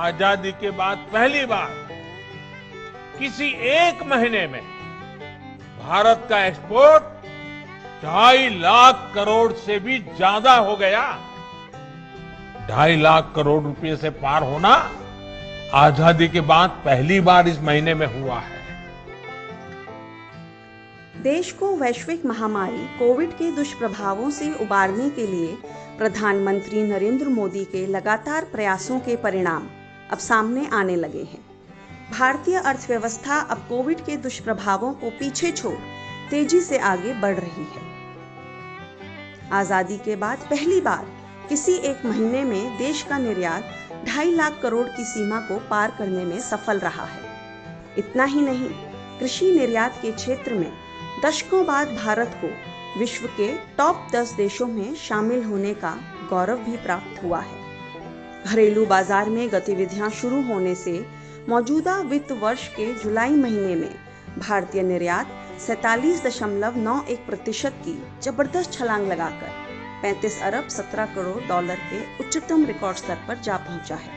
आजादी के बाद पहली बार किसी एक महीने में भारत का एक्सपोर्ट 2.5 लाख करोड़ से भी ज्यादा हो गया। 2.5 लाख करोड़ रुपए से पार होना आजादी के बाद पहली बार इस महीने में हुआ है। देश को वैश्विक महामारी कोविड के दुष्प्रभावों से उबारने के लिए प्रधानमंत्री नरेंद्र मोदी के लगातार प्रयासों के परिणाम अब सामने आने लगे हैं। भारतीय अर्थव्यवस्था अब कोविड के दुष्प्रभावों को पीछे छोड़ तेजी से आगे बढ़ रही है। आजादी के बाद पहली बार किसी एक महीने में देश का निर्यात 2.5 लाख करोड़ की सीमा को पार करने में सफल रहा है। इतना ही नहीं, कृषि निर्यात के क्षेत्र में दशकों बाद भारत को विश्व के टॉप 10 देशों में शामिल होने का गौरव भी प्राप्त हुआ है। घरेलू बाजार में गतिविधियां शुरू होने से मौजूदा वित्त वर्ष के जुलाई महीने में भारतीय निर्यात 47.91% की जबरदस्त छलांग लगाकर 35 अरब 17 करोड़ डॉलर के उच्चतम रिकॉर्ड स्तर पर जा पहुंचा है।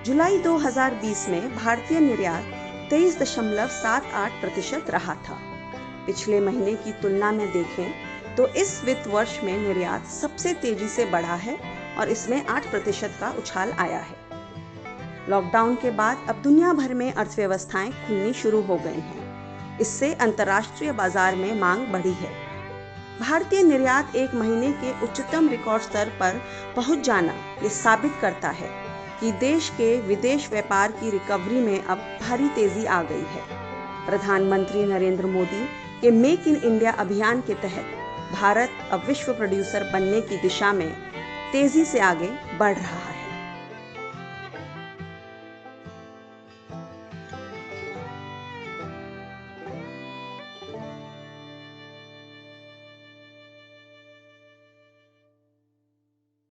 जुलाई 2020 में भारतीय निर्यात 23.78% रहा था। पिछले महीने की तुलना में देखें तो इस वित्त वर्ष में निर्यात सबसे तेजी से बढ़ा है और इसमें 8% का उछाल आया है। लॉकडाउन के बाद अब दुनिया भर में अर्थव्यवस्थाएं खुलनी शुरू हो गई हैं। इससे अंतर्राष्ट्रीय बाजार में मांग बढ़ी है। भारतीय निर्यात एक महीने के उच्चतम रिकॉर्ड स्तर पर पहुंच जाना ये साबित करता है कि देश के विदेश व्यापार की रिकवरी में अब भारी तेजी आ गई है। प्रधानमंत्री नरेंद्र मोदी के मेक इन इंडिया अभियान के तहत भारत अब विश्व प्रोड्यूसर बनने की दिशा में तेजी से आगे बढ़ रहा है।